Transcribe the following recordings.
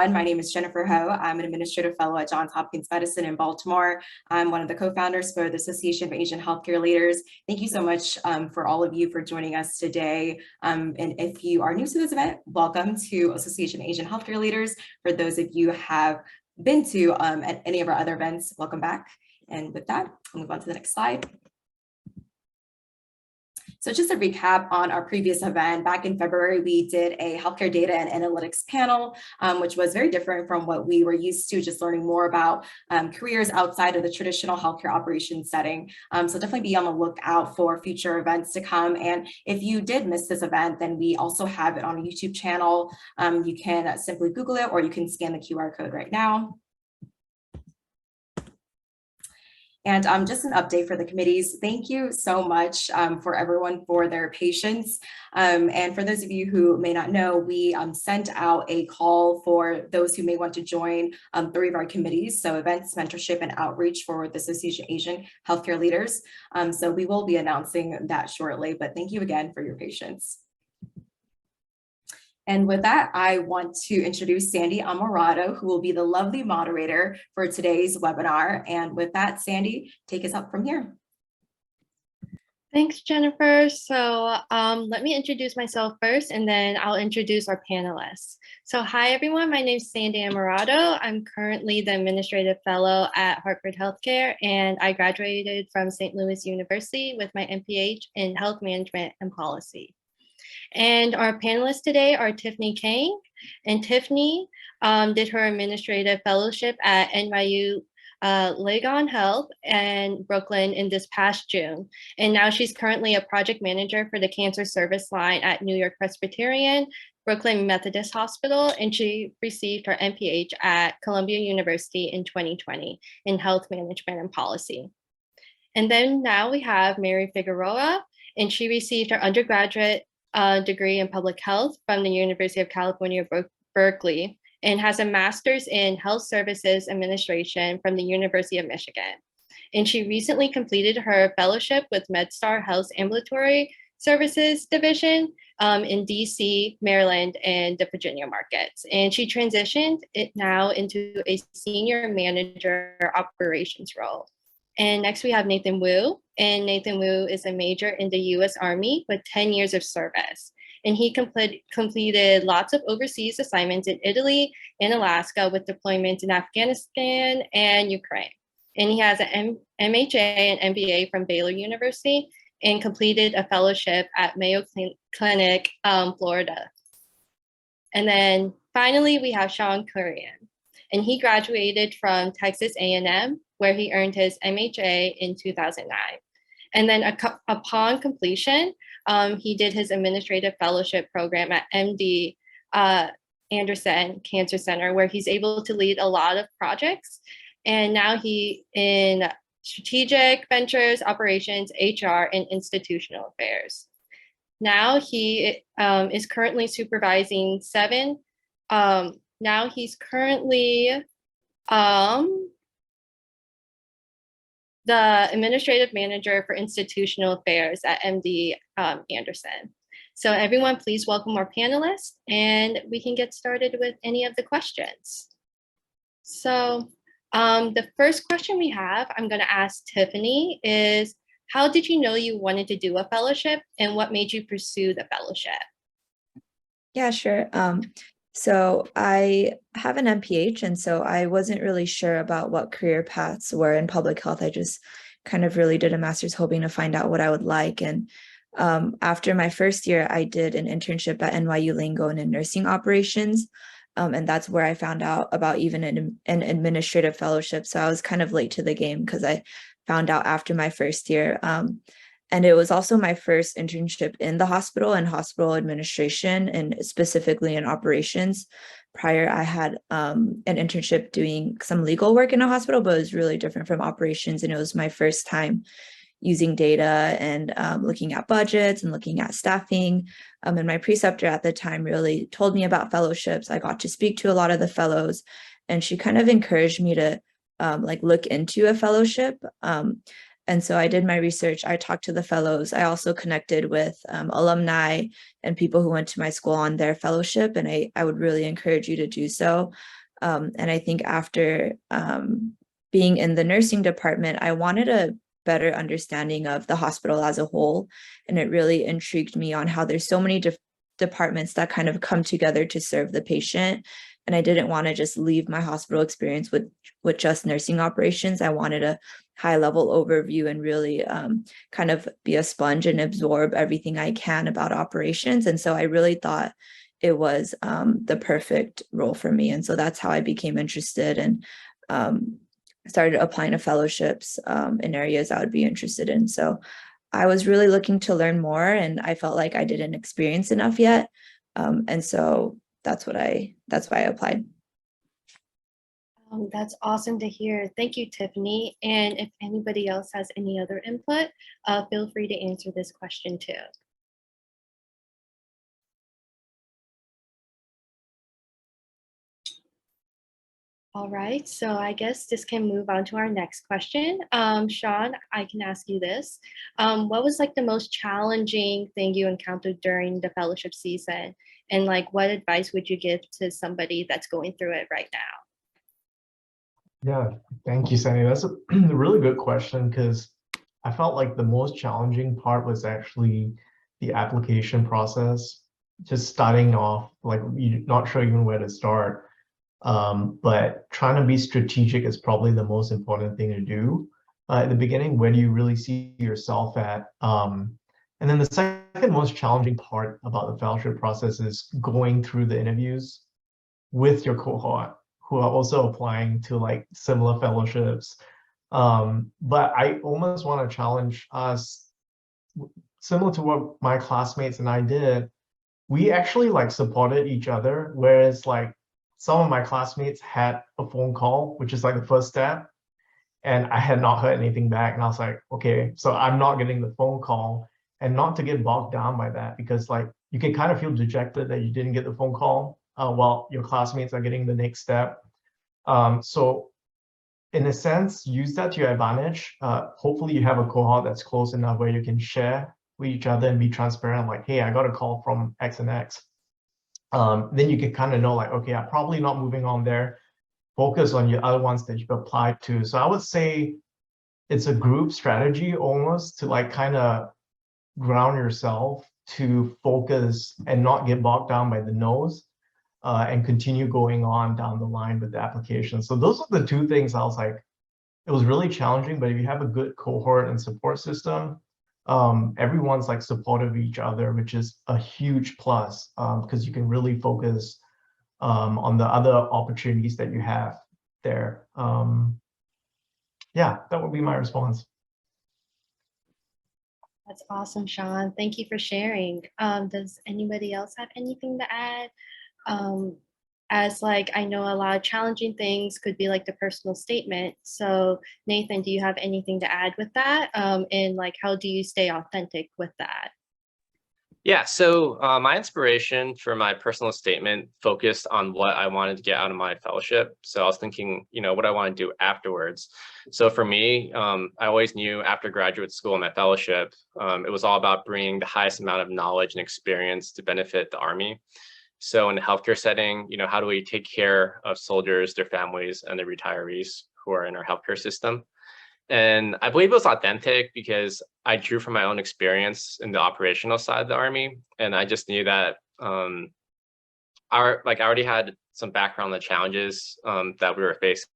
My name is Jennifer Ho. I'm an administrative fellow at Johns Hopkins Medicine in Baltimore. I'm one of the co-founders for the Association of Asian Healthcare Leaders. Thank you so much for all of you for joining us today. And if you are new to this event, welcome to Association of Asian Healthcare Leaders. For those of you who have been to at any of our other events, welcome back. And with that, I'll move on to the next slide. So just a recap on our previous event, back in February, we did a healthcare data and analytics panel, which was very different from what we were used to, just learning more about careers outside of the traditional healthcare operations setting. So definitely be on the lookout for future events to come. And if you did miss this event, then we also have it on a YouTube channel. You can simply Google it, or you can scan the QR code right now. And just an update for the committees. Thank you so much for everyone for their patience. And for those of you who may not know, we sent out a call for those who may want to join 3 of our committees. So events, mentorship, and outreach for the Association of Asian Healthcare Leaders. So we will be announcing that shortly, but thank you again for your patience. And with that, I want to introduce Sandy Amorado, who will be the lovely moderator for today's webinar. And with that, Sandy, take us up from here. Thanks, Jennifer. So let me introduce myself first, and then I'll introduce our panelists. So hi, everyone. My name is Sandy Amorado. I'm currently the Administrative Fellow at Hartford Healthcare, and I graduated from St. Louis University with my MPH in Health Management and Policy. And our panelists today are Tiffany Kang, and Tiffany did her administrative fellowship at NYU Langone Health in Brooklyn in this past June. And now she's currently a project manager for the cancer service line at New York Presbyterian Brooklyn Methodist Hospital, and she received her MPH at Columbia University in 2020 in health management and policy. And then now we have Mary Figueroa, and she received her undergraduate degree in public health from the University of California, Berkeley, and has a master's in health services administration from the University of Michigan. And she recently completed her fellowship with MedStar Health's Ambulatory Services Division in DC, Maryland, and the Virginia markets. And she transitioned it now into a senior manager operations role. And next we have Nathan Wu, and Nathan Wu is a major in the US Army with 10 years of service. And he completed lots of overseas assignments in Italy and Alaska with deployments in Afghanistan and Ukraine. And he has an MHA and MBA from Baylor University and completed a fellowship at Mayo Clinic, Florida. And then finally, we have Sean Kurian, and he graduated from Texas A&M, where he earned his MHA in 2009. And then upon completion, he did his administrative fellowship program at MD Anderson Cancer Center, where he's able to lead a lot of projects. And now he in strategic ventures, operations, HR, and institutional affairs. Now he is currently supervising 7. Now he's currently the administrative manager for institutional affairs at MD Anderson. So everyone, please welcome our panelists, and we can get started with any of the questions. So the first question we have, I'm going to ask Tiffany, is how did you know you wanted to do a fellowship, and what made you pursue the fellowship? Yeah, sure. So I have an MPH, and so I wasn't really sure about what career paths were in public health. I just kind of really did a master's hoping to find out what I would like. And after my first year, I did an internship at NYU Langone in nursing operations. And that's where I found out about even an administrative fellowship. So I was kind of late to the game because I found out after my first year. And it was also my first internship in the hospital and hospital administration, and specifically in operations. Prior, I had an internship doing some legal work in a hospital, but it was really different from operations. And it was my first time using data and looking at budgets and looking at staffing. And my preceptor at the time really told me about fellowships. I got to speak to a lot of the fellows, and she kind of encouraged me to look into a fellowship. And so I did my research. I talked to the fellows. I also connected with alumni and people who went to my school on their fellowship. And I would really encourage you to do so. And I think after being in the nursing department, I wanted a better understanding of the hospital as a whole. And it really intrigued me on how there's so many departments that kind of come together to serve the patient. And I didn't want to just leave my hospital experience with just nursing operations. I wanted a high level overview and really kind of be a sponge and absorb everything I can about operations. And so I really thought it was the perfect role for me. And so that's how I became interested and started applying to fellowships in areas I would be interested in. So I was really looking to learn more, and I felt like I didn't experience enough yet. And so that's why I applied. That's awesome to hear. Thank you, Tiffany. And if anybody else has any other input, feel free to answer this question too. All right, so I guess this can move on to our next question. Sean, I can ask you this. What was like the most challenging thing you encountered during the fellowship season? And like, what advice would you give to somebody that's going through it right now? Yeah, thank you, Sandy. That's a really good question because I felt like the most challenging part was actually the application process. Just starting off, like you're not sure even where to start. But trying to be strategic is probably the most important thing to do. At the beginning, where do you really see yourself at? And then the second most challenging part about the fellowship process is going through the interviews with your cohort who are also applying to like similar fellowships. But I almost want to challenge us, similar to what my classmates and I did. We actually like supported each other, whereas like some of my classmates had a phone call, which is like the first step, and I had not heard anything back. And I was like, okay, so I'm not getting the phone call, and not to get bogged down by that, because like you can kind of feel dejected that you didn't get the phone call while your classmates are getting the next step. So in a sense, use that to your advantage. Hopefully you have a cohort that's close enough where you can share with each other and be transparent, like, hey, I got a call from X and X. Then you can kind of know like, okay, I'm probably not moving on there. Focus on your other ones that you've applied to. So I would say it's a group strategy almost to like kind of ground yourself to focus and not get bogged down by the no's and continue going on down the line with the application. So those are the two things I was like, it was really challenging, but if you have a good cohort and support system, everyone's like supportive of each other, which is a huge plus because you can really focus on the other opportunities that you have there. Yeah, that would be my response. That's awesome, Sean. Thank you for sharing. Does anybody else have anything to add? As like, I know a lot of challenging things could be like the personal statement. So Nathan, do you have anything to add with that? And like, how do you stay authentic with that? Yeah, so my inspiration for my personal statement focused on what I wanted to get out of my fellowship. So I was thinking, what I want to do afterwards. So for me, I always knew after graduate school and my fellowship, it was all about bringing the highest amount of knowledge and experience to benefit the Army. So in a healthcare setting, how do we take care of soldiers, their families, and the retirees who are in our healthcare system? And I believe it was authentic because I drew from my own experience in the operational side of the Army. And I just knew that I already had some background on the challenges that we were facing.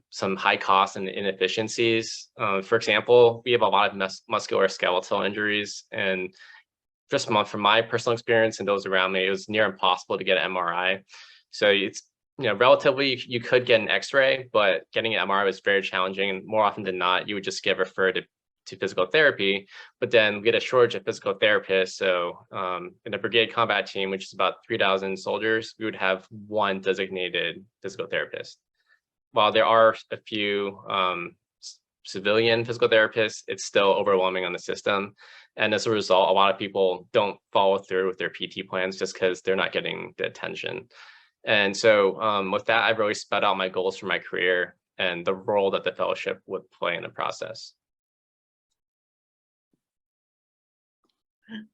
Some high costs and inefficiencies. For example, we have a lot of musculoskeletal injuries, and just from my personal experience and those around me, it was near impossible to get an MRI. So it's relatively, you could get an X-ray, but getting an MRI was very challenging. And more often than not, you would just get referred to physical therapy, but then we get a shortage of physical therapists. So in the brigade combat team, which is about 3,000 soldiers, we would have one designated physical therapist. While there are a few civilian physical therapists, it's still overwhelming on the system. And as a result, a lot of people don't follow through with their PT plans just because they're not getting the attention. And so with that, I've really sped out my goals for my career. and the role that the fellowship would play in the process.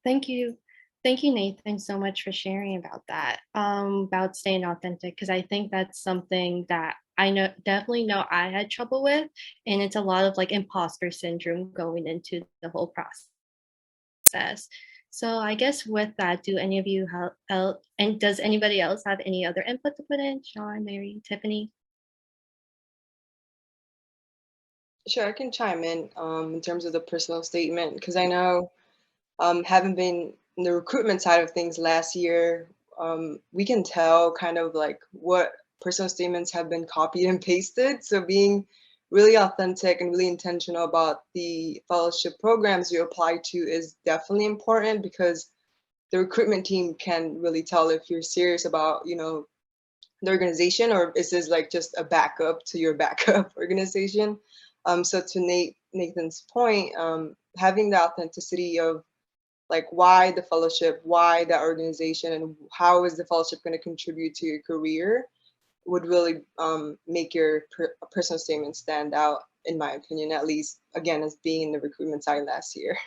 Thank you. Thank you, Nathan, so much for sharing about that, about staying authentic, because I think that's something that I definitely know I had trouble with. And it's a lot of like imposter syndrome going into the whole process. So I guess with that, do any of you have, and does anybody else have any other input to put in? Sean, Mary, Tiffany? Sure, I can chime in terms of the personal statement, because I know having been in the recruitment side of things last year, we can tell kind of like what personal statements have been copied and pasted. So being really authentic and really intentional about the fellowship programs you apply to is definitely important, because the recruitment team can really tell if you're serious about, you know, the organization, or is this like just a backup to your backup organization. So to Nathan's point, having the authenticity of like why the fellowship, why that organization, and how is the fellowship going to contribute to your career would really make your personal statement stand out, in my opinion, at least, again, as being in the recruitment side last year.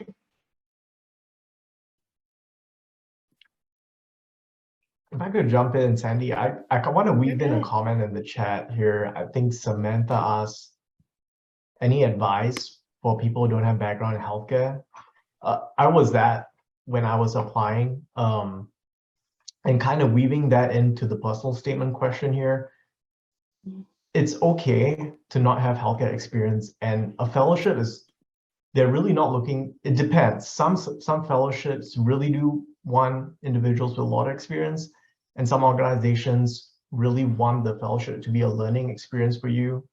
If I could jump in, Sandy, I want to weave in a good. comment in the chat here. I think Samantha asked, any advice for people who don't have background in healthcare? I was that when I was applying, and kind of weaving that into the personal statement question here. It's okay to not have healthcare experience, and a fellowship is, they're really not looking, it depends. Some fellowships really do want individuals with a lot of experience, and some organizations really want the fellowship to be a learning experience for you.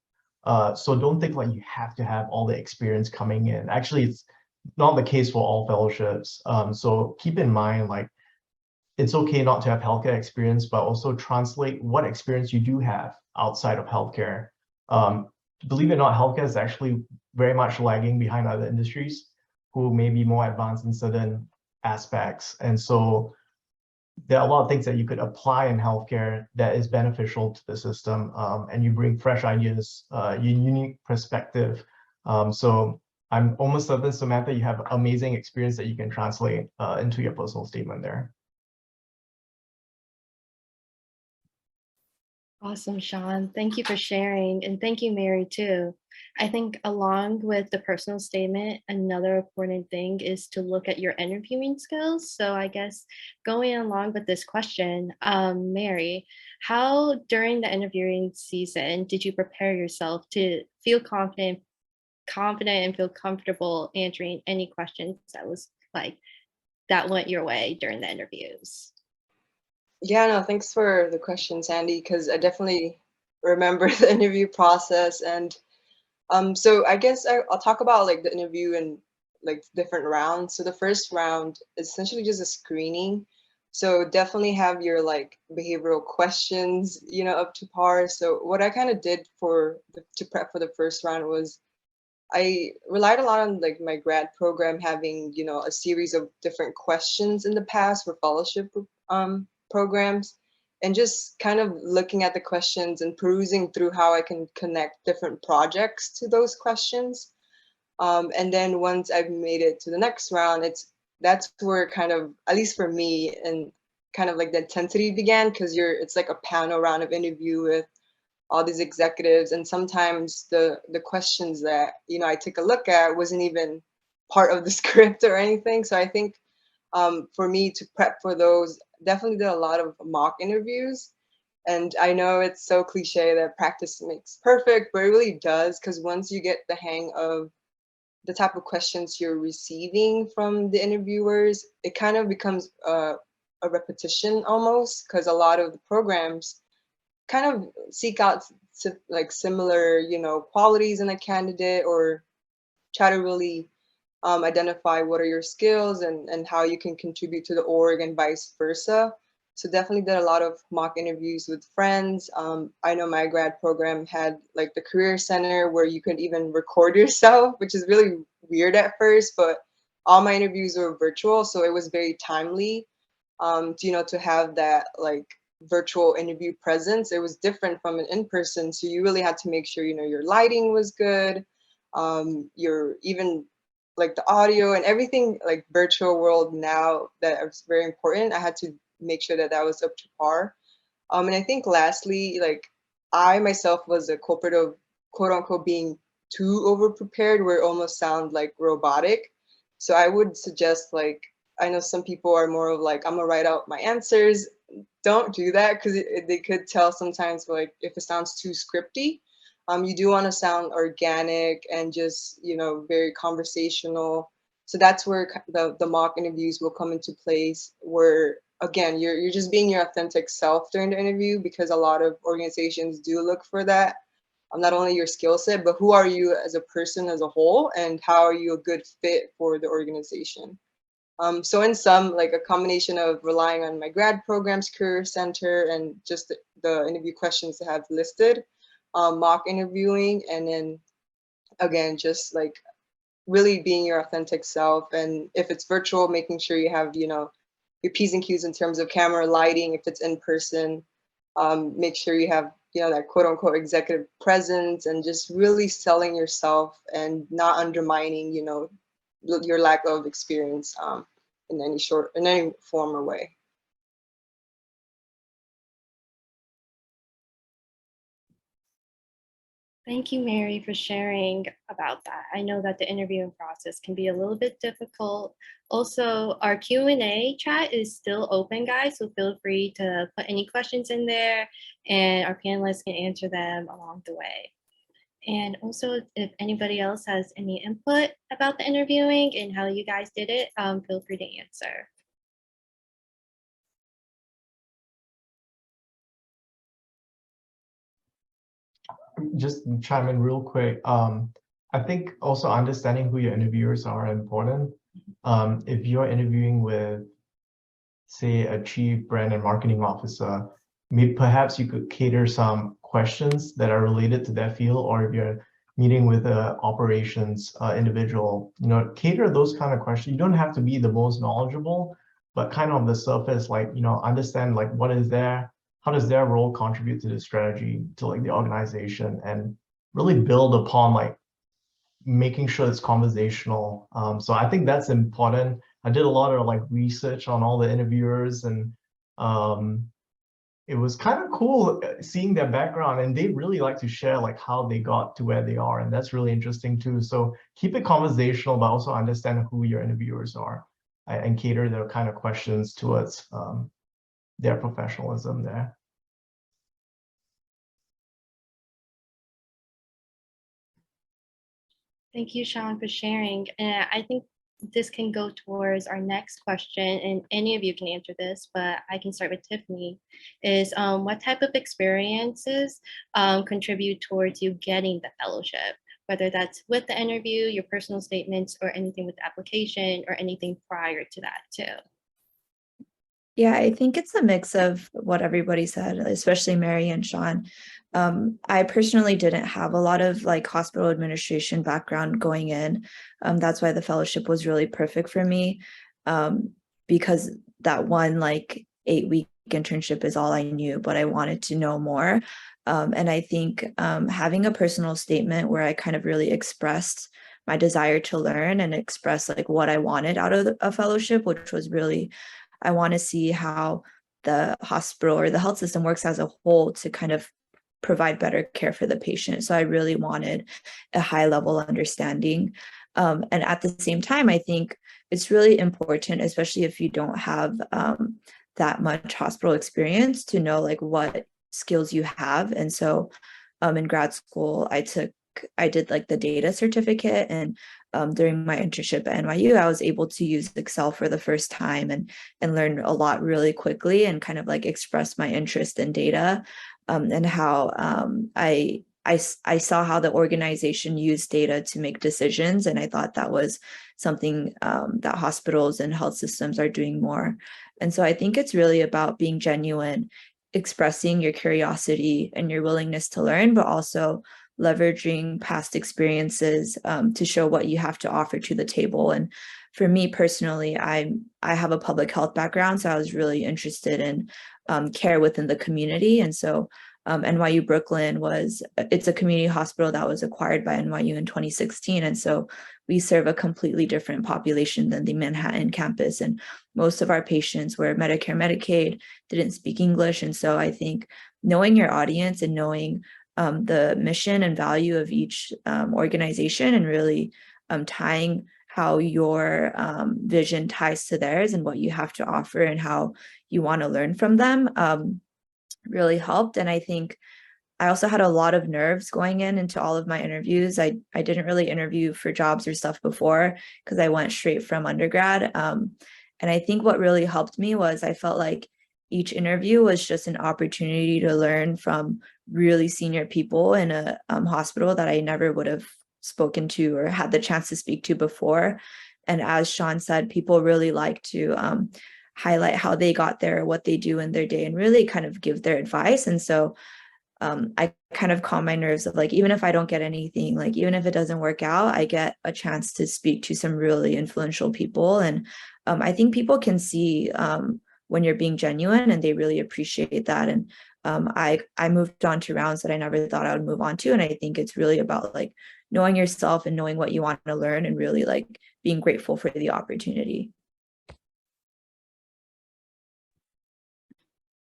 So don't think like you have to have all the experience coming in. Actually, it's not the case for all fellowships. So keep in mind, like, it's okay not to have healthcare experience, but also translate what experience you do have outside of healthcare. Believe it or not, healthcare is actually very much lagging behind other industries who may be more advanced in certain aspects. And so there are a lot of things that you could apply in healthcare that is beneficial to the system, and you bring fresh ideas, unique perspective. So I'm almost certain, Samantha, you have amazing experience that you can translate into your personal statement there. Awesome, Sean. Thank you for sharing. And thank you, Mary, too. I think along with the personal statement, another important thing is to look at your interviewing skills. So I guess going along with this question, Mary, how during the interviewing season did you prepare yourself to feel confident and feel comfortable answering any questions that went your way during the interviews? Yeah, no, thanks for the question, Sandy, because I definitely remember the interview process. And so I guess I'll talk about like the interview and like different rounds. So the first round is essentially just a screening. So definitely have your like behavioral questions, you know, up to par. So what I kind of did to prep for the first round was I relied a lot on like my grad program having, you know, a series of different questions in the past for fellowship programs, and just kind of looking at the questions and perusing through how I can connect different projects to those questions. And then once I've made it to the next round, that's where kind of, at least for me, and kind of like the intensity began, because it's like a panel round of interview with all these executives, and sometimes the questions that, you know, I took a look at wasn't even part of the script or anything. So I think for me to prep for those, definitely did a lot of mock interviews. And I know it's so cliche that practice makes perfect, but it really does, because once you get the hang of the type of questions you're receiving from the interviewers, it kind of becomes a repetition almost, because a lot of the programs kind of seek out like similar, you know, qualities in a candidate, or try to really identify what are your skills and how you can contribute to the org, and vice versa. So definitely did a lot of mock interviews with friends. I know my grad program had like the career center where you could even record yourself, which is really weird at first, but all my interviews were virtual, so it was very timely, you know, to have that like virtual interview presence. It was different from an in-person. So you really had to make sure, your lighting was good. Your even like the audio and everything, like virtual world now, that was very important. I had to make sure that that was up to par. And I think lastly, like I myself was a culprit of quote unquote being too over prepared where it almost sound like robotic. So I would suggest, like, I know some people are more of like, I'm gonna write out my answers. Don't do that, because they could tell sometimes, like, if it sounds too scripty. You do want to sound organic and just, very conversational. So that's where the mock interviews will come into place, where again, you're just being your authentic self during the interview, because a lot of organizations do look for that. Not only your skill set, but who are you as a person as a whole, and how are you a good fit for the organization? So in sum, like a combination of relying on my grad program's career center and just the interview questions that have listed, mock interviewing, and then again, just like really being your authentic self. And if it's virtual, making sure you have, your P's and Q's in terms of camera, lighting. If it's in person, make sure you have, that quote unquote executive presence, and just really selling yourself and not undermining, your lack of experience in any form or way. Thank you, Mary, for sharing about that. I know that the interviewing process can be a little bit difficult. Also, our Q&A chat is still open, guys, so feel free to put any questions in there and our panelists can answer them along the way. And also, if anybody else has any input about the interviewing and how you guys did it, feel free to answer. Just chime in real quick. I think also understanding who your interviewers are important. If you're interviewing with, say, a chief brand and marketing officer, perhaps you could cater some questions that are related to their field, or if you're meeting with a operations individual, cater those kind of questions. You don't have to be the most knowledgeable, but kind of on the surface, like, understand like how does their role contribute to the strategy, to like the organization, and really build upon like making sure it's conversational. So I think that's important. I did a lot of like research on all the interviewers, and it was kind of cool seeing their background, and they really like to share like how they got to where they are, and that's really interesting too. So keep it conversational, but also understand who your interviewers are, and cater their kind of questions towards their professionalism there. Thank you, Sean, for sharing. And I think this can go towards our next question, and any of you can answer this, but I can start with Tiffany, is what type of experiences contribute towards you getting the fellowship, whether that's with the interview, your personal statements, or anything with the application, or anything prior to that too? Yeah, I think it's a mix of what everybody said, especially Mary and Sean. I personally didn't have a lot of like hospital administration background going in. That's why the fellowship was really perfect for me, because that one like 8-week internship is all I knew, but I wanted to know more. And I think having a personal statement where I kind of really expressed my desire to learn and express like what I wanted out of a fellowship, which was really, I want to see how the hospital or the health system works as a whole to kind of provide better care for the patient. So I really wanted a high level understanding. And at the same time, I think it's really important, especially if you don't have that much hospital experience, to know like what skills you have. And so in grad school, I did like the data certificate, and during my internship at NYU, I was able to use Excel for the first time and learn a lot really quickly, and kind of like express my interest in data, and how I saw how the organization used data to make decisions. And I thought that was something that hospitals and health systems are doing more. And so I think it's really about being genuine, expressing your curiosity and your willingness to learn, but also leveraging past experiences to show what you have to offer to the table. And for me personally, I have a public health background, so I was really interested in care within the community. And so NYU Brooklyn it's a community hospital that was acquired by NYU in 2016. And so we serve a completely different population than the Manhattan campus. And most of our patients were Medicare, Medicaid, didn't speak English. And so I think knowing your audience and knowing the mission and value of each organization, and really tying how your vision ties to theirs and what you have to offer and how you want to learn from them really helped. And I think I also had a lot of nerves going into all of my interviews. I didn't really interview for jobs or stuff before because I went straight from undergrad. And I think what really helped me was I felt like each interview was just an opportunity to learn from really senior people in a hospital that I never would have spoken to or had the chance to speak to before. And as Sean said, people really like to highlight how they got there, what they do in their day, and really kind of give their advice. And so I kind of calm my nerves of like, even if I don't get anything, like even if it doesn't work out, I get a chance to speak to some really influential people. And I think people can see when you're being genuine, and they really appreciate that. And I moved on to rounds that I never thought I would move on to. And I think it's really about like knowing yourself and knowing what you want to learn, and really like being grateful for the opportunity.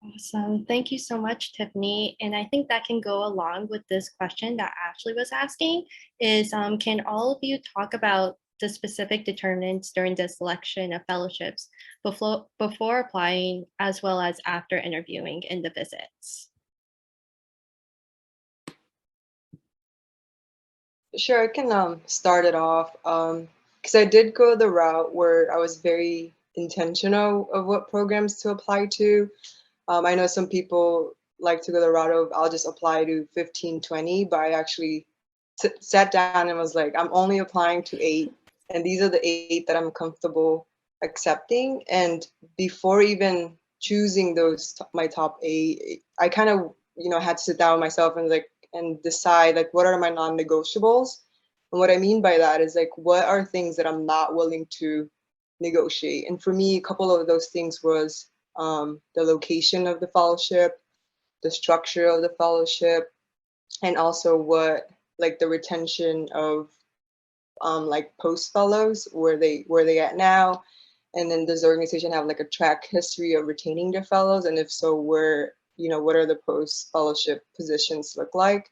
Awesome. Thank you so much, Tiffany. And I think that can go along with this question that Ashley was asking is, can all of you talk about the specific determinants during the selection of fellowships before applying, as well as after interviewing in the visits? Sure, I can start it off because I did go the route where I was very intentional of what programs to apply to. I know some people like to go the route of I'll just apply to 15, 20, but I actually sat down and was like, I'm only applying to 8, and these are the 8 that I'm comfortable accepting. And before even choosing my top 8, I kind of had to sit down with myself and decide like what are my non-negotiables. And what I mean by that is like what are things that I'm not willing to negotiate. And for me, a couple of those things was the location of the fellowship, the structure of the fellowship, and also what like the retention of like post fellows, where they at now, and then does the organization have like a track history of retaining their fellows, and if so, where what are the post fellowship positions look like.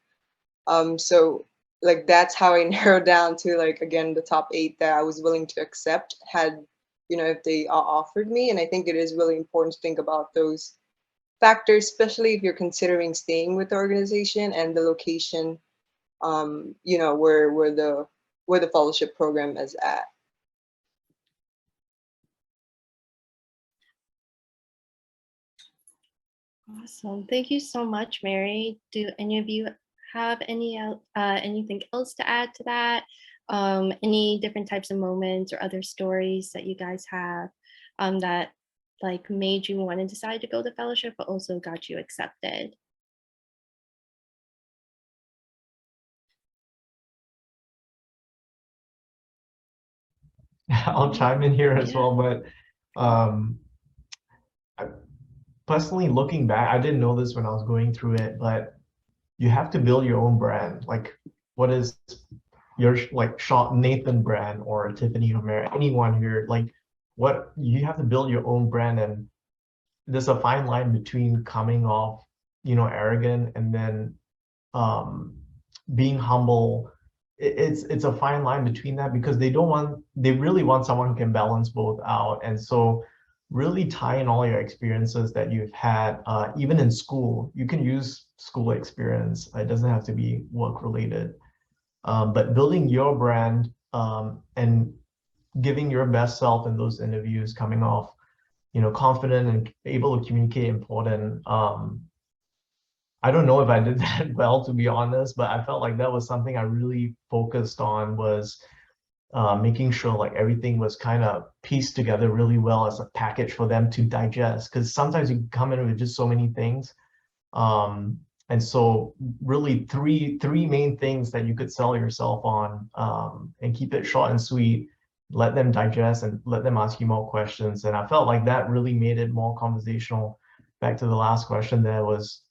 So like that's how I narrowed down to like again the top 8 that I was willing to accept had if they offered me. And I think it is really important to think about those factors, especially if you're considering staying with the organization, and the location, where the fellowship program is at. Awesome. Thank you so much, Mary. Do any of you have anything else to add to that? Any different types of moments or other stories that you guys have that like made you want to decide to go the fellowship, but also got you accepted? I'll chime in here as well, but personally looking back, I didn't know this when I was going through it, but you have to build your own brand. Like, what is your like Nathan brand or Tiffany Homer, anyone here? Like, what you have to build your own brand, and there's a fine line between coming off, arrogant and then being humble. It's a fine line between that, because they really want someone who can balance both out. And so really tie in all your experiences that you've had, even in school. You can use school experience. It doesn't have to be work related. But building your brand and giving your best self in those interviews, coming off, confident and able to communicate important. I don't know if I did that well, to be honest, but I felt like that was something I really focused on, was making sure like everything was kind of pieced together really well as a package for them to digest. Because sometimes you come in with just so many things, And so really three main things that you could sell yourself on, and keep it short and sweet, let them digest and let them ask you more questions. And I felt like that really made it more conversational. Back to the last question there was,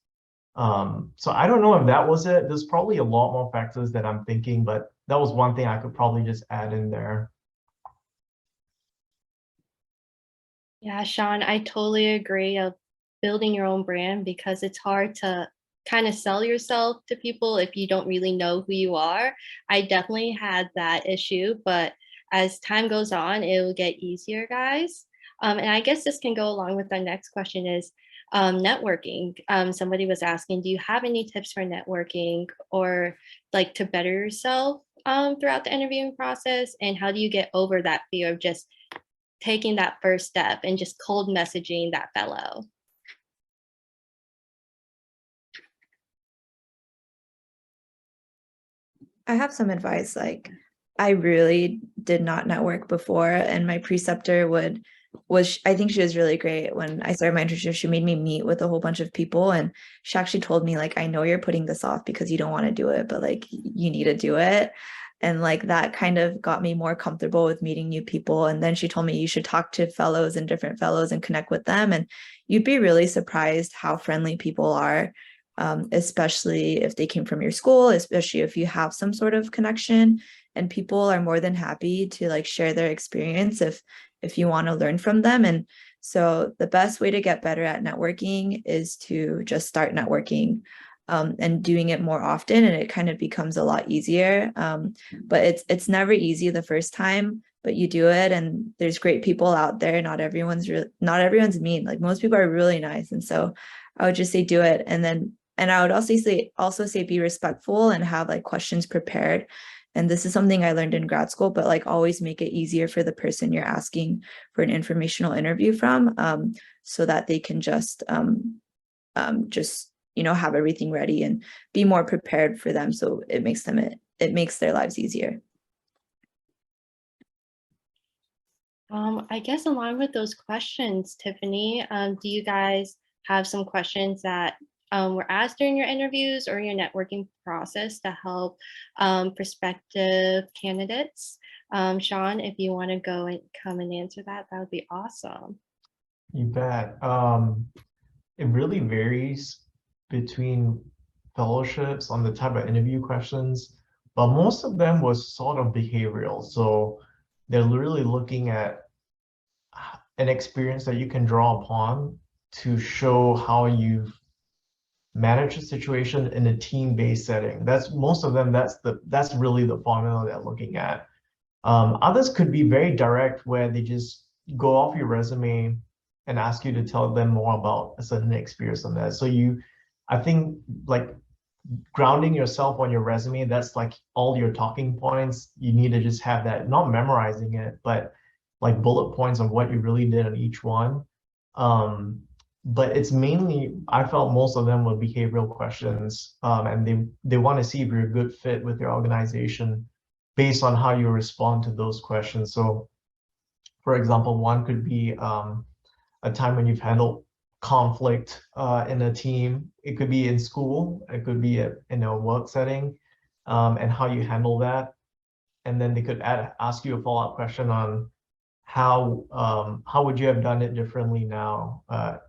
so I don't know if that was it. There's probably a lot more factors that I'm thinking, but that was one thing I could probably just add in there. Yeah, Sean, I totally agree of building your own brand because it's hard to kind of sell yourself to people if you don't really know who you are. I definitely had that issue, but as time goes on, it will get easier, guys. And I guess this can go along with our next question is networking. Somebody was asking, do you have any tips for networking or like to better yourself throughout the interviewing process? And how do you get over that fear of just taking that first step and just cold messaging that fellow? I have some advice. Like, I really did not network before, and my preceptor I think she was really great. When I started my internship, she made me meet with a whole bunch of people, and she actually told me, like, I know you're putting this off because you don't want to do it, but like you need to do it. And like that kind of got me more comfortable with meeting new people. And then she told me you should talk to fellows and different fellows and connect with them. And you'd be really surprised how friendly people are, especially if they came from your school, especially if you have some sort of connection. And people are more than happy to like share their experience if you want to learn from them. And so the best way to get better at networking is to just start networking, and doing it more often, and it kind of becomes a lot easier. But it's never easy the first time, but you do it, and there's great people out there. Not everyone's mean. Like most people are really nice, and so I would just say do it, and I would also say be respectful and have like questions prepared. And this is something I learned in grad school, but like always make it easier for the person you're asking for an informational interview from, so that they can just have everything ready and be more prepared for them. So it makes their lives easier. I guess along with those questions, Tiffany, do you guys have some questions that were asked during your interviews or your networking process to help prospective candidates? Sean, if you want to go and come and answer that, that would be awesome. You bet. It really varies between fellowships on the type of interview questions, but most of them was sort of behavioral. So they're really looking at an experience that you can draw upon to show how you've managed a situation in a team-based setting. That's most of them. That's really the formula they're looking at. Others could be very direct, where they just go off your resume and ask you to tell them more about a certain experience on that. So I think like grounding yourself on your resume, that's like all your talking points. You need to just have that, not memorizing it, but like bullet points of what you really did on each one. But it's mainly, I felt most of them were behavioral questions, and they want to see if you're a good fit with your organization based on how you respond to those questions. So, for example, one could be a time when you've handled conflict in a team. It could be in school, it could be in a work setting, and how you handle that. And then they could ask you a follow-up question on how would you have done it differently now,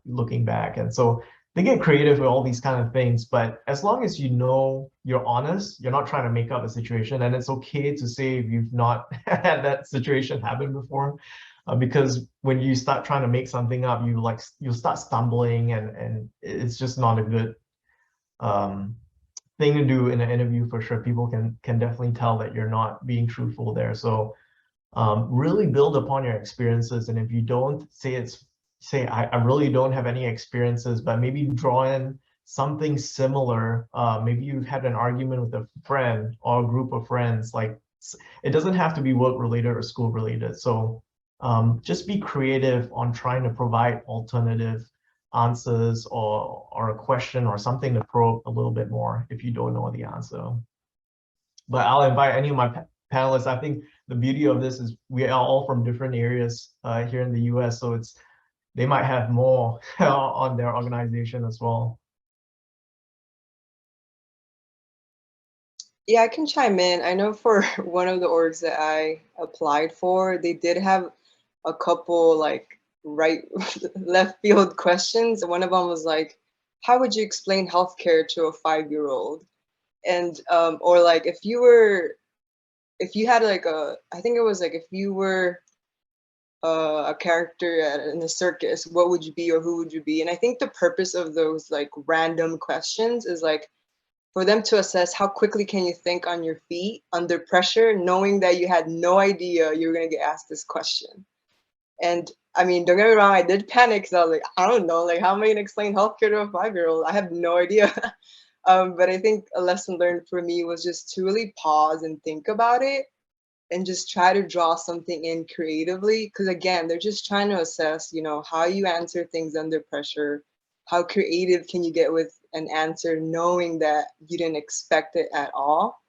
looking back. And so they get creative with all these kind of things, but as long as you know you're honest, you're not trying to make up a situation, and it's okay to say if you've not had that situation happen before, because when you start trying to make something up, you'll start stumbling, and it's just not a good thing to do in an interview for sure. People can definitely tell that you're not being truthful there. So really build upon your experiences, and if you don't say I really don't have any experiences, but maybe draw in something similar. Maybe you've had an argument with a friend or a group of friends. Like, it doesn't have to be work related or school related. So just be creative on trying to provide alternative answers, or a question or something to probe a little bit more if you don't know the answer. But I'll invite any of my panelists. I think the beauty of this is we are all from different areas here in the US, so they might have more on their organization as well. Yeah, I can chime in. I know for one of the orgs that I applied for, they did have a couple like right left field questions. One of them was like, how would you explain healthcare to a 5-year-old? And or like if you had like I think it was like if you were a character in a circus, what would you be or who would you be? And I think the purpose of those like random questions is like for them to assess how quickly can you think on your feet under pressure, knowing that you had no idea you were going to get asked this question. And I mean, don't get me wrong, I did panic because I was like, I don't know, like how am I going to explain healthcare to a 5-year-old? I have no idea. But I think a lesson learned for me was just to really pause and think about it and just try to draw something in creatively. Because again, they're just trying to assess, you know, how you answer things under pressure, how creative can you get with an answer knowing that you didn't expect it at all.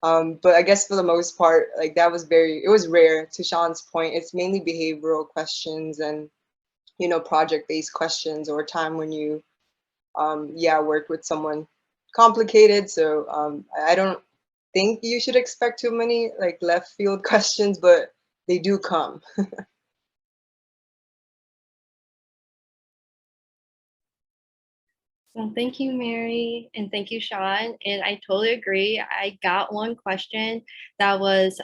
But I guess for the most part, like that was it was rare. To Sean's point, it's mainly behavioral questions and, you know, project-based questions or a time when you, yeah, worked with someone complicated. So I don't think you should expect too many like left field questions, but they do come. Well, thank you, Mary, and thank you, Sean. And I totally agree. I got one question that was,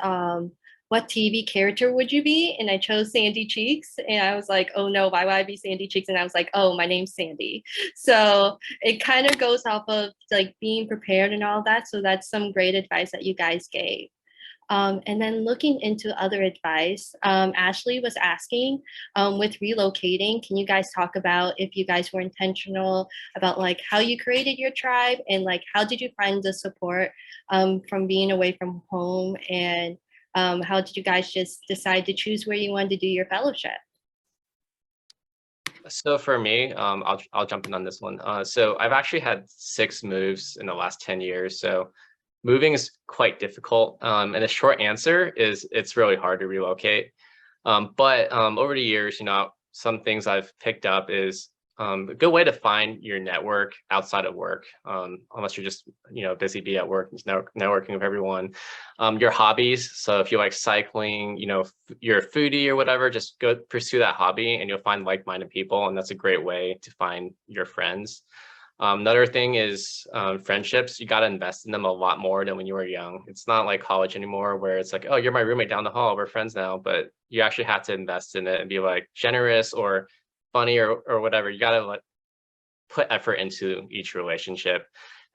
what TV character would you be? And I chose Sandy Cheeks. And I was like, oh no, why would I be Sandy Cheeks? And I was like, oh, my name's Sandy. So it kind of goes off of like being prepared and all that. So that's some great advice that you guys gave. And then looking into other advice, Ashley was asking, with relocating, can you guys talk about if you guys were intentional about like how you created your tribe and like how did you find the support from being away from home, and how did you guys just decide to choose where you wanted to do your fellowship? So for me, I'll jump in on this one. So I've actually had 6 moves in the last 10 years. So moving is quite difficult. And the short answer is it's really hard to relocate. But over the years, you know, some things I've picked up is a good way to find your network outside of work, unless you're just, you know, busy be at work, just networking with everyone. Your hobbies. So if you like cycling, you know, you're a foodie or whatever, just go pursue that hobby and you'll find like-minded people. And that's a great way to find your friends. Another thing is friendships. You got to invest in them a lot more than when you were young. It's not like college anymore where it's like, oh, you're my roommate down the hall, we're friends now. But you actually have to invest in it and be like generous or funny or whatever. You got to like put effort into each relationship.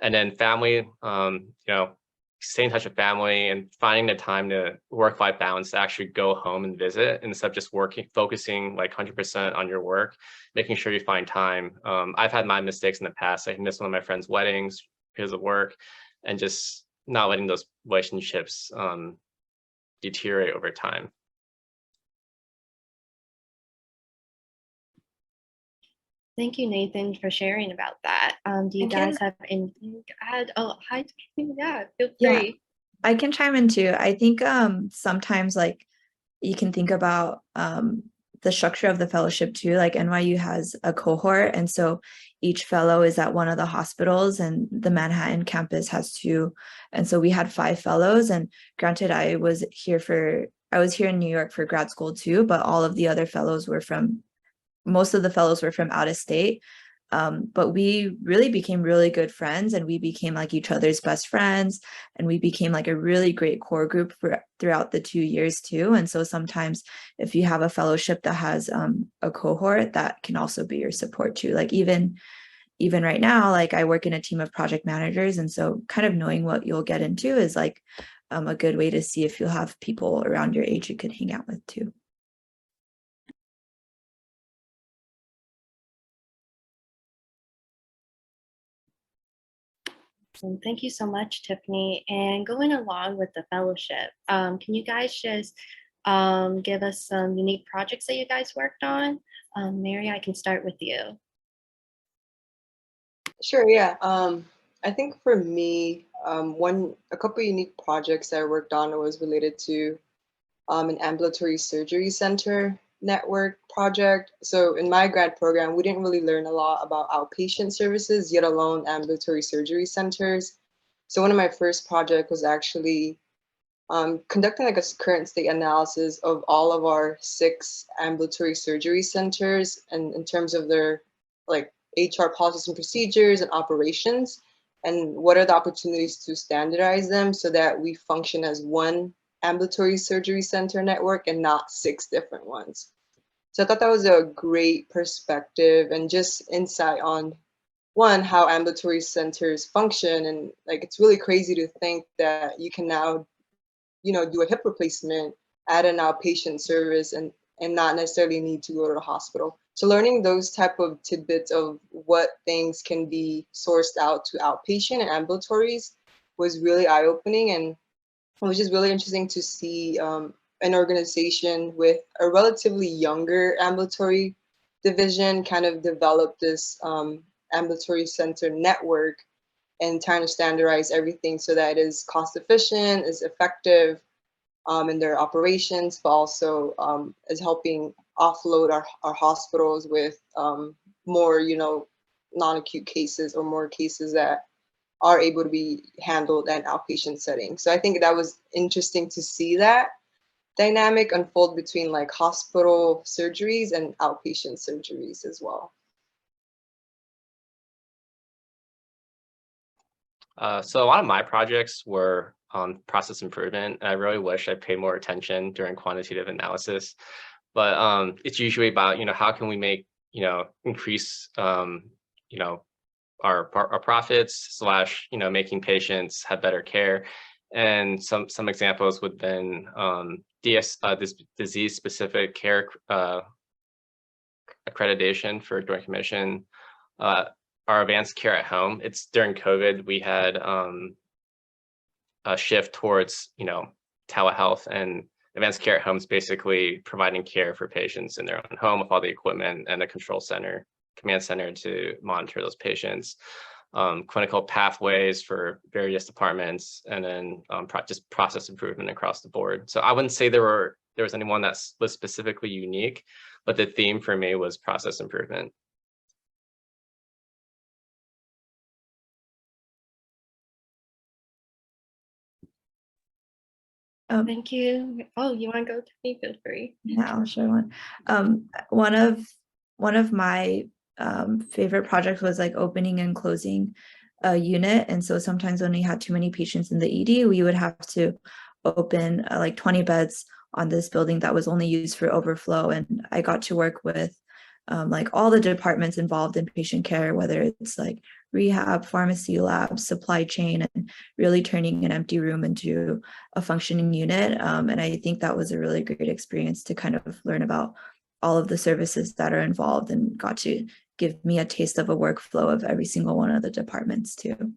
And then family, you know, stay in touch with family and finding the time to work-life balance to actually go home and visit instead of just focusing like 100% on your work, making sure you find time. I've had my mistakes in the past. I missed one of my friends' weddings because of work, and just not letting those relationships deteriorate over time. Thank you, Nathan, for sharing about that. Do you guys have anything to add? Oh, hi, yeah, feel free. Yeah, I can chime in too. I think sometimes like you can think about the structure of the fellowship too. Like NYU has a cohort, and so each fellow is at one of the hospitals, and the Manhattan campus has 2. And so we had 5 fellows, and granted, I was here in New York for grad school too, but all of the other fellows most of the fellows were from out of state. But we really became really good friends, and we became like each other's best friends, and we became like a really great core group throughout the 2 years too. And so sometimes if you have a fellowship that has a cohort, that can also be your support too. Like even right now, like I work in a team of project managers, and so kind of knowing what you'll get into is like a good way to see if you'll have people around your age you could hang out with too. Thank you so much, Tiffany. And going along with the fellowship, can you guys just give us some unique projects that you guys worked on? Mary, I can start with you. Sure, yeah. I think for me, a couple unique projects that I worked on was related to an ambulatory surgery center network project. So in my grad program, we didn't really learn a lot about outpatient services, yet alone ambulatory surgery centers. So one of my first project was actually conducting like a current state analysis of all of our 6 ambulatory surgery centers and in terms of their like HR policies and procedures and operations, and what are the opportunities to standardize them so that we function as one ambulatory surgery center network and not 6 different ones. So I thought that was a great perspective and just insight on one, how ambulatory centers function. And like, it's really crazy to think that you can now, do a hip replacement at an outpatient service and not necessarily need to go to the hospital. So learning those type of tidbits of what things can be sourced out to outpatient and ambulatories was really eye-opening, and it was just really interesting to see an organization with a relatively younger ambulatory division kind of develop this ambulatory center network and trying to standardize everything so that it is cost efficient, is effective in their operations, but also is helping offload our hospitals with more, non-acute cases or more cases that are able to be handled in outpatient setting. So I think that was interesting to see that dynamic unfold between like hospital surgeries and outpatient surgeries as well. So a lot of my projects were on process improvement. I really wish I paid more attention during quantitative analysis, but it's usually about, how can we make, increase, our profits / making patients have better care. And some examples would then this disease specific care accreditation for Joint Commission, our advanced care at home. It's during COVID, we had a shift towards, telehealth, and advanced care at home is basically providing care for patients in their own home with all the equipment and a command center to monitor those patients, clinical pathways for various departments, and then just process improvement across the board. So I wouldn't say there was anyone that was specifically unique, but the theme for me was process improvement. Thank you. Oh, you want to go to me? Feel free. Yeah, I'll share one. One of my favorite projects was like opening and closing a unit. And so sometimes when we had too many patients in the ED, we would have to open like 20 beds on this building that was only used for overflow. And I got to work with like all the departments involved in patient care, whether it's like rehab, pharmacy, labs, supply chain, and really turning an empty room into a functioning unit. And I think that was a really great experience to kind of learn about all of the services that are involved, and got to give me a taste of a workflow of every single one of the departments too.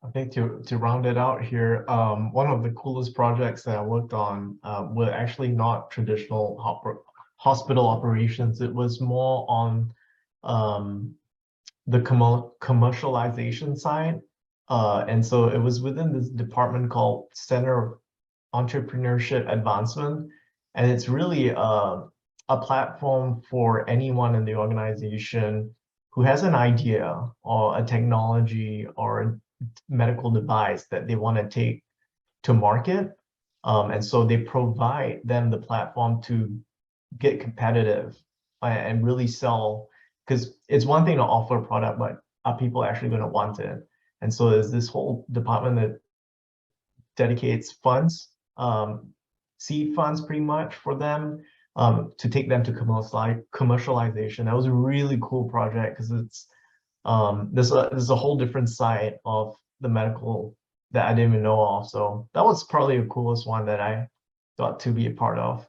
I think to round it out here, one of the coolest projects that I worked on were actually not traditional hospital operations. It was more on the commercialization side. And so it was within this department called Center of Entrepreneurship Advancement. And it's really a platform for anyone in the organization who has an idea or a technology or a medical device that they want to take to market. And so they provide them the platform to get competitive and really sell, because it's one thing to offer a product, but are people actually going to want it? And so there's this whole department that dedicates funds, seed funds pretty much for them, to take them to commercialization. That was a really cool project because it's there's a whole different side of the medical that I didn't even know of. So that was probably the coolest one that I got to be a part of.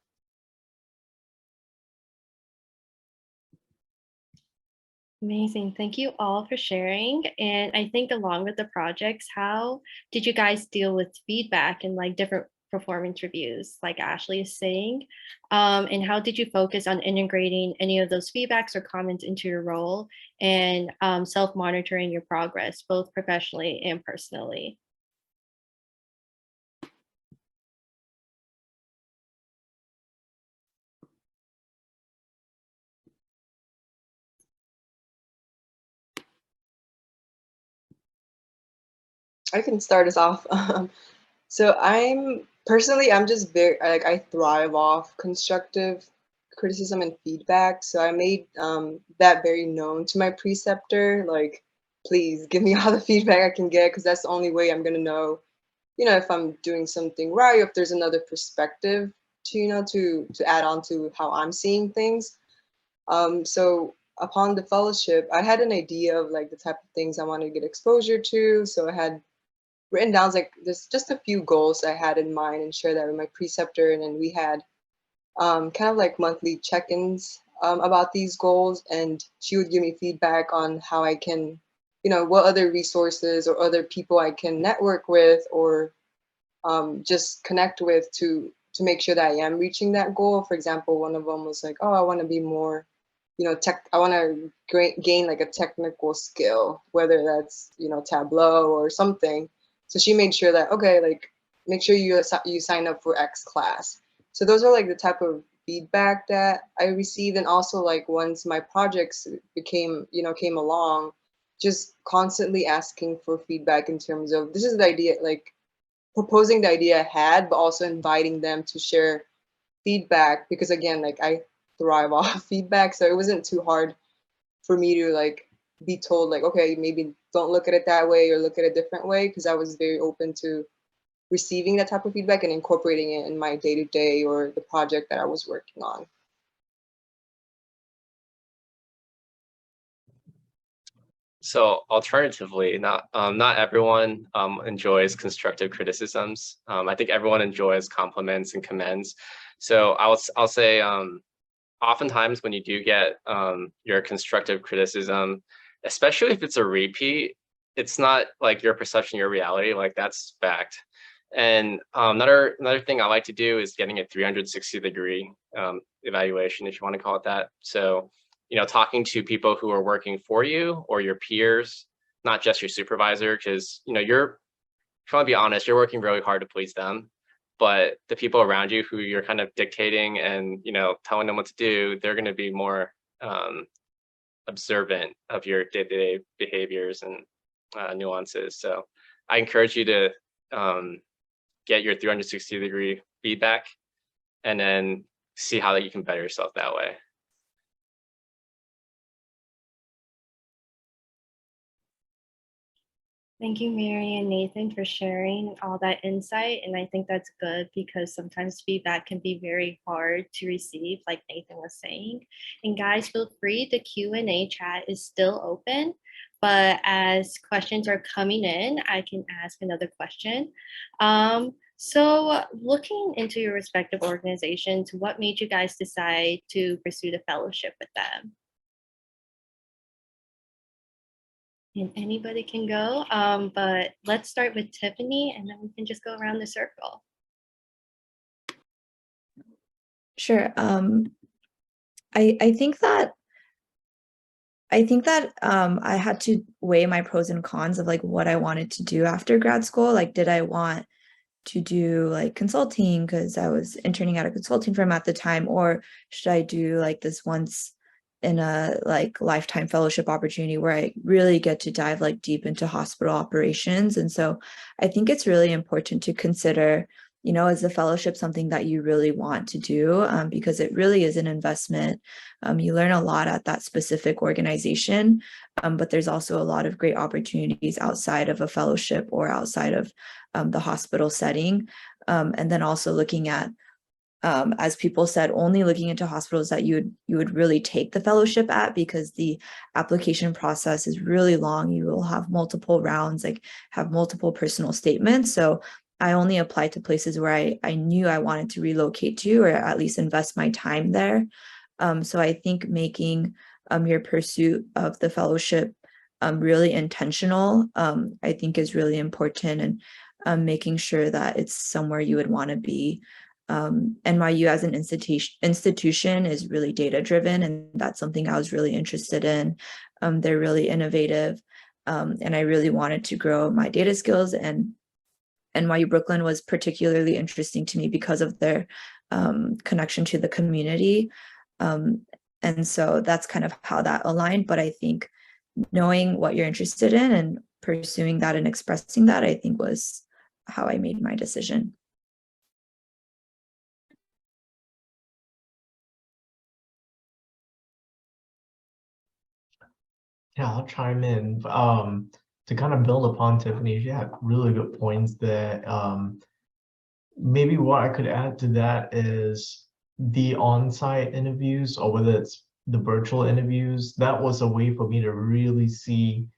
Amazing. Thank you all for sharing. And I think along with the projects, how did you guys deal with feedback and like different performance reviews, like Ashley is saying? And how did you focus on integrating any of those feedbacks or comments into your role and self-monitoring your progress, both professionally and personally? I can start us off. So I'm just very like I thrive off constructive criticism and feedback. So I made that very known to my preceptor. Like, please give me all the feedback I can get because that's the only way I'm gonna know, if I'm doing something right, or if there's another perspective to, to add on to how I'm seeing things. So upon the fellowship, I had an idea of like the type of things I wanted to get exposure to. So I had written down like there's just a few goals I had in mind and share that with my preceptor. And then we had kind of like monthly check-ins about these goals, and she would give me feedback on how I can, what other resources or other people I can network with or just connect with to make sure that I am reaching that goal. For example, one of them was like, oh, I want to be more, I want to gain like a technical skill, whether that's, Tableau or something. So she made sure that, okay, like make sure you sign up for X class. So those are like the type of feedback that I received. And also like once my projects came along, just constantly asking for feedback in terms of this is the idea, like proposing the idea I had, but also inviting them to share feedback because again, like I thrive off feedback. So it wasn't too hard for me to like be told like, okay, maybe don't look at it that way or look at it a different way, because I was very open to receiving that type of feedback and incorporating it in my day-to-day or the project that I was working on. So alternatively, not everyone enjoys constructive criticisms. I think everyone enjoys compliments and commends. So I'll say oftentimes when you do get your constructive criticism, especially if it's a repeat, it's not like your perception, your reality, like that's fact. And another thing I like to do is getting a 360-degree evaluation, if you want to call it that. So talking to people who are working for you or your peers, not just your supervisor, because if you want to be honest, you're working really hard to please them, but the people around you who you're kind of dictating and telling them what to do, they're going to be more observant of your day-to-day behaviors and nuances. So I encourage you to get your 360-degree feedback and then see how you can better yourself that way. Thank you, Mary and Nathan, for sharing all that insight. And I think that's good because sometimes feedback can be very hard to receive, like Nathan was saying. And guys, feel free, the Q&A chat is still open. But as questions are coming in, I can ask another question. So looking into your respective organizations, what made you guys decide to pursue the fellowship with them? And anybody can go, but let's start with Tiffany and then we can just go around the circle. Sure. I think that I had to weigh my pros and cons of like what I wanted to do after grad school. Like, did I want to do like consulting because I was interning at a consulting firm at the time, or should I do like this once in a like lifetime fellowship opportunity where I really get to dive like deep into hospital operations? And so I think it's really important to consider, is the fellowship something that you really want to do? Because it really is an investment. You learn a lot at that specific organization, but there's also a lot of great opportunities outside of a fellowship or outside of the hospital setting. And then also looking at, as people said, only looking into hospitals that you would really take the fellowship at, because the application process is really long. You will have multiple rounds, like have multiple personal statements. So I only applied to places where I knew I wanted to relocate to, or at least invest my time there. So I think making your pursuit of the fellowship really intentional, I think is really important, and making sure that it's somewhere you would want to be. NYU as an institution is really data driven, and that's something I was really interested in. They're really innovative, and I really wanted to grow my data skills, and NYU Brooklyn was particularly interesting to me because of their connection to the community. And so that's kind of how that aligned. But I think knowing what you're interested in and pursuing that and expressing that, I think was how I made my decision. Yeah, I'll chime in. To kind of build upon Tiffany, she had really good points there. Maybe what I could add to that is the on-site interviews, or whether it's the virtual interviews, that was a way for me to really see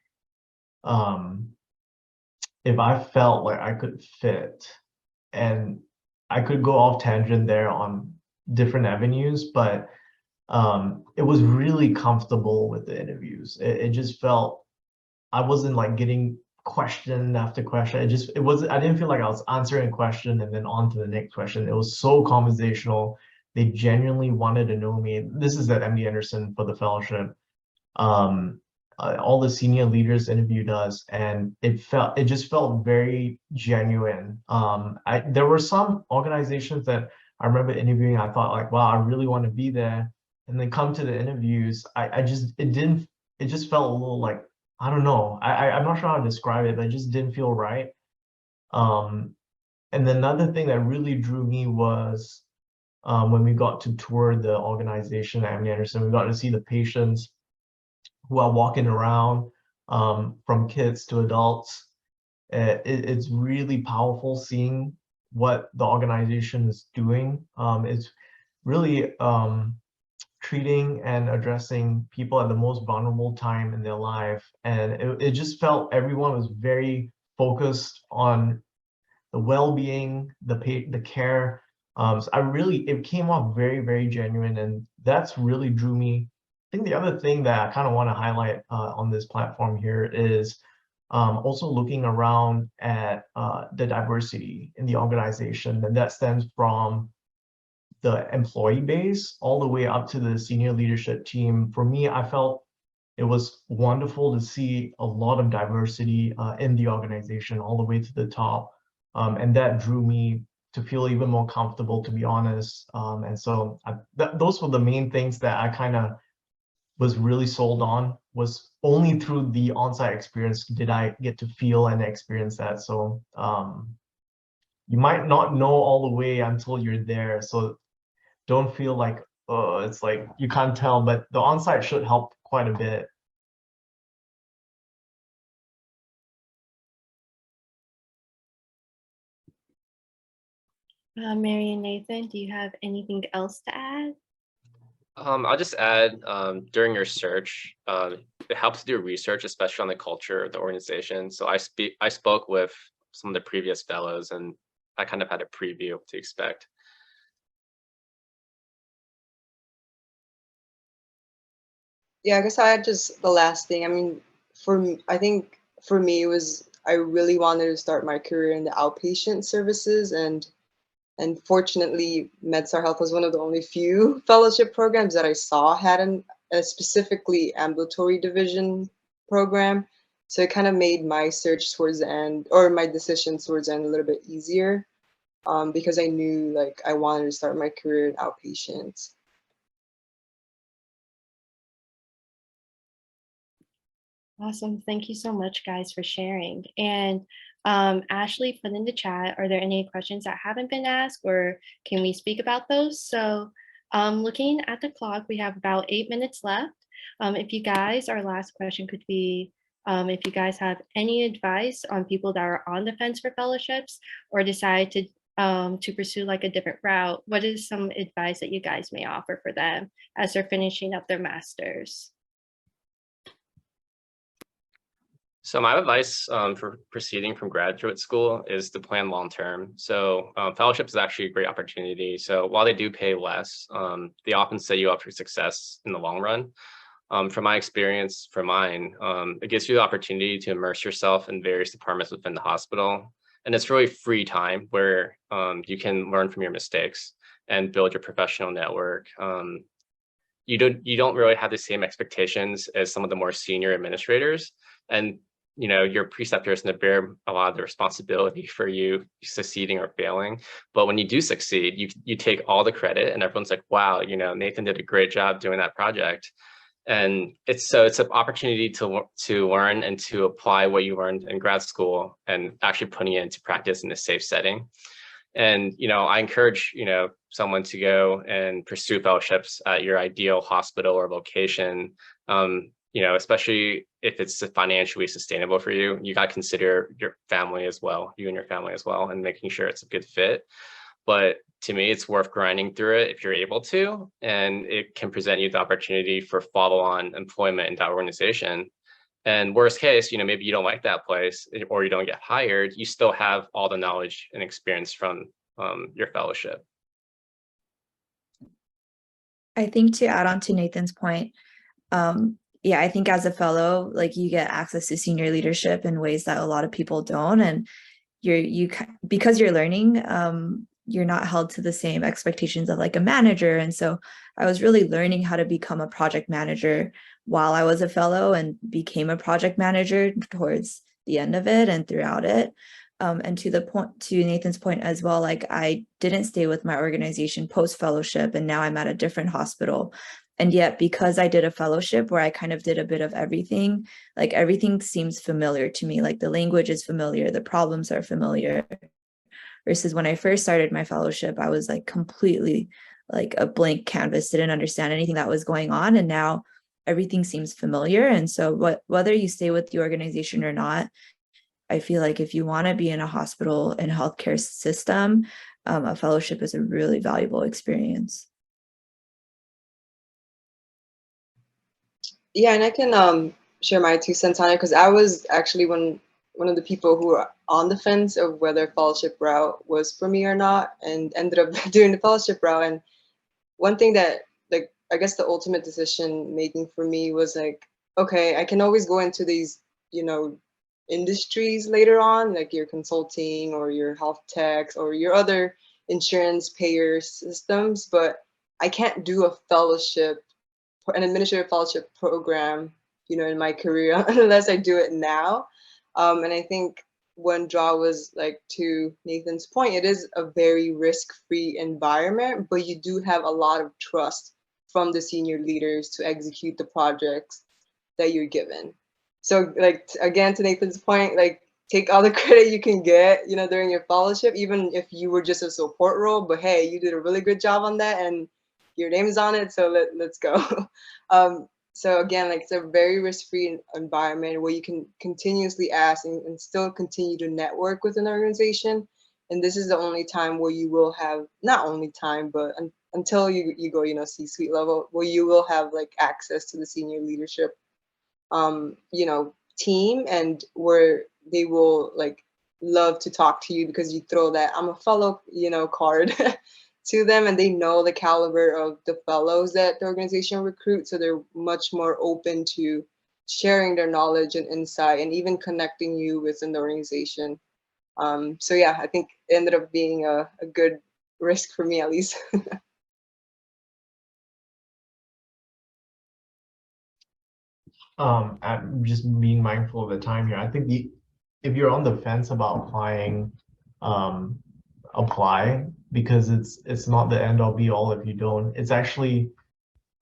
if I felt like I could fit. And I could go off tangent there on different avenues, but it was really comfortable with the interviews. It just felt I wasn't like getting question after question. I didn't feel like I was answering a question and then on to the next question. It was so conversational. They genuinely wanted to know me. This is at MD Anderson for the fellowship. All the senior leaders interviewed us, and it just felt very genuine. There were some organizations that I remember interviewing, I thought like, wow, I really want to be there. And then come to the interviews, it just felt a little like, I don't know. I'm not sure how to describe it, but it just didn't feel right. And then another thing that really drew me was when we got to tour the organization at MD Anderson, we got to see the patients who are walking around, from kids to adults. It's really powerful seeing what the organization is doing. It's really treating and addressing people at the most vulnerable time in their life. And it just felt everyone was very focused on the well-being, the care. So it came off very, very genuine, and that's really drew me. I think the other thing that I kind of want to highlight on this platform here is also looking around at the diversity in the organization, and that stems from the employee base all the way up to the senior leadership team. For me, I felt it was wonderful to see a lot of diversity in the organization all the way to the top. And that drew me to feel even more comfortable, to be honest. And so those were the main things that I kind of was really sold on. Was only through the on-site experience did I get to feel and experience that. So you might not know all the way until you're there. So don't feel like, oh, it's like you can't tell, but the on-site should help quite a bit. Mary and Nathan, do you have anything else to add? I'll just add, during your search, it helps to do research, especially on the culture of the organization. So I spoke with some of the previous fellows, and I kind of had a preview of what to expect. Yeah, I guess I had just the last thing. I mean, I think for me, I really wanted to start my career in the outpatient services, and fortunately, MedStar Health was one of the only few fellowship programs that I saw had a specifically ambulatory division program. So it kind of made my search towards the end, or my decision towards the end, a little bit easier, because I knew like I wanted to start my career in outpatients. Awesome. Thank you so much, guys, for sharing. And Ashley put in the chat, are there any questions that haven't been asked, or can we speak about those? So looking at the clock, we have about 8 minutes left. If you guys, our last question could be, if you guys have any advice on people that are on the fence for fellowships or decide to pursue like a different route, what is some advice that you guys may offer for them as they're finishing up their masters? So my advice for proceeding from graduate school is to plan long-term. So fellowship is actually a great opportunity. So while they do pay less, they often set you up for success in the long run. From my experience, for mine, it gives you the opportunity to immerse yourself in various departments within the hospital. And it's really free time where you can learn from your mistakes and build your professional network. You don't really have the same expectations as some of the more senior administrators. And your preceptors going to bear a lot of the responsibility for you succeeding or failing. But when you do succeed, you take all the credit, and everyone's like, wow, Nathan did a great job doing that project. And it's an opportunity to learn and to apply what you learned in grad school and actually putting it into practice in a safe setting. And, I encourage, someone to go and pursue fellowships at your ideal hospital or location. Especially if it's financially sustainable for you, you got to consider your family as well, you and your family as well, and making sure it's a good fit. But to me, it's worth grinding through it if you're able to, and it can present you the opportunity for follow-on employment in that organization. And worst case, maybe you don't like that place or you don't get hired, you still have all the knowledge and experience from your fellowship. I think to add on to Nathan's point, yeah, I think as a fellow, like you get access to senior leadership in ways that a lot of people don't. And because you're learning, you're not held to the same expectations of like a manager. And so I was really learning how to become a project manager while I was a fellow, and became a project manager towards the end of it and throughout it. And to Nathan's point as well, like I didn't stay with my organization post fellowship, and now I'm at a different hospital. And yet, because I did a fellowship where I kind of did a bit of everything, like everything seems familiar to me. Like the language is familiar, the problems are familiar. Versus when I first started my fellowship, I was like completely like a blank canvas, didn't understand anything that was going on. And now everything seems familiar. And so whether you stay with the organization or not, I feel like if you want to be in a hospital and healthcare system, a fellowship is a really valuable experience. Yeah, and I can share my 2 cents on it, because I was actually one of the people who were on the fence of whether fellowship route was for me or not, and ended up doing the fellowship route. And one thing that, like, I guess the ultimate decision making for me was like, okay, I can always go into these, industries later on, like your consulting or your health techs or your other insurance payer systems, but I can't do a fellowship, an administrative fellowship program, in my career unless I do it now. And I think one draw was, like, to Nathan's point, it is a very risk-free environment, but you do have a lot of trust from the senior leaders to execute the projects that you're given. So, like, again, to Nathan's point, like, take all the credit you can get, during your fellowship, even if you were just a support role, but hey, you did a really good job on that and your name is on it, so let's go. So again, like, it's a very risk-free environment where you can continuously ask and still continue to network with an organization. And this is the only time where you will have, not only time, but until you go, C-suite level, where you will have like access to the senior leadership, team, and where they will like love to talk to you because you throw that I'm a fellow, card to them, and they know the caliber of the fellows that the organization recruits, so they're much more open to sharing their knowledge and insight and even connecting you within the organization. So yeah, I think it ended up being a good risk for me, at least. I'm just being mindful of the time here. I think if you're on the fence about applying, apply, because it's not the end all be all if you don't. It's actually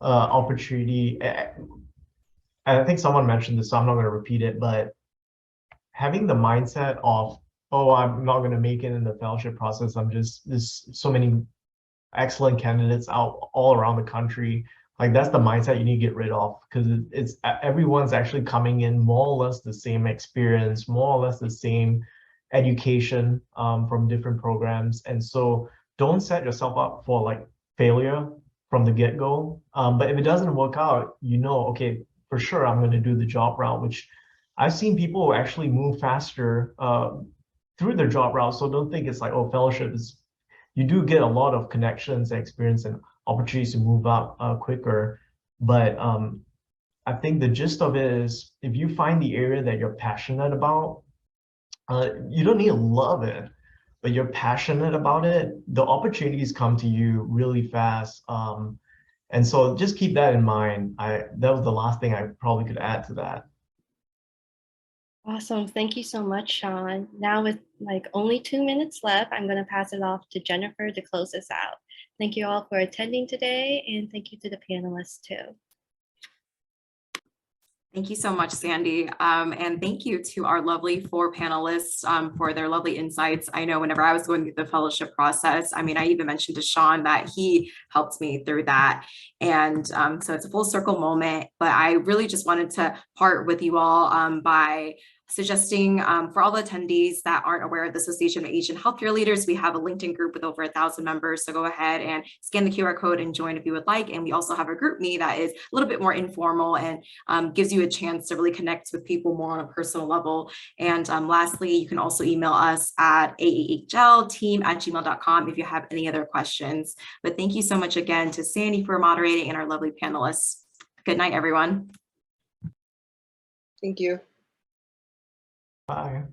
opportunity. I think someone mentioned this, so I'm not going to repeat it, but having the mindset of, oh, I'm not going to make it in the fellowship process. There's so many excellent candidates out all around the country. Like, that's the mindset you need to get rid of, because it's everyone's actually coming in more or less the same experience, more or less the same education from different programs. And so don't set yourself up for like failure from the get-go. But if it doesn't work out, okay, for sure, I'm going to do the job route, which I've seen people actually move faster through their job route. So don't think it's like, oh, fellowship is, you do get a lot of connections and experience and opportunities to move up quicker. But I think the gist of it is, if you find the area that you're passionate about, you don't need to love it, but you're passionate about it, the opportunities come to you really fast. And so just keep that in mind. That was the last thing I probably could add to that. Awesome. Thank you so much, Sean. Now with like only 2 minutes left, I'm going to pass it off to Jennifer to close us out. Thank you all for attending today, and thank you to the panelists too. Thank you so much, Sandy. And thank you to our lovely 4 panelists for their lovely insights. I know whenever I was going through the fellowship process, I mean, I even mentioned to Sean that he helped me through that. And so it's a full circle moment, but I really just wanted to part with you all by suggesting for all the attendees that aren't aware of the Association of Asian Healthcare Leaders, we have a LinkedIn group with over 1,000 members. So go ahead and scan the QR code and join if you would like. And we also have a group me that is a little bit more informal and gives you a chance to really connect with people more on a personal level. And lastly, you can also email us at aahlteam@gmail.com if you have any other questions. But thank you so much again to Sandy for moderating and our lovely panelists. Good night, everyone. Thank you. Bye.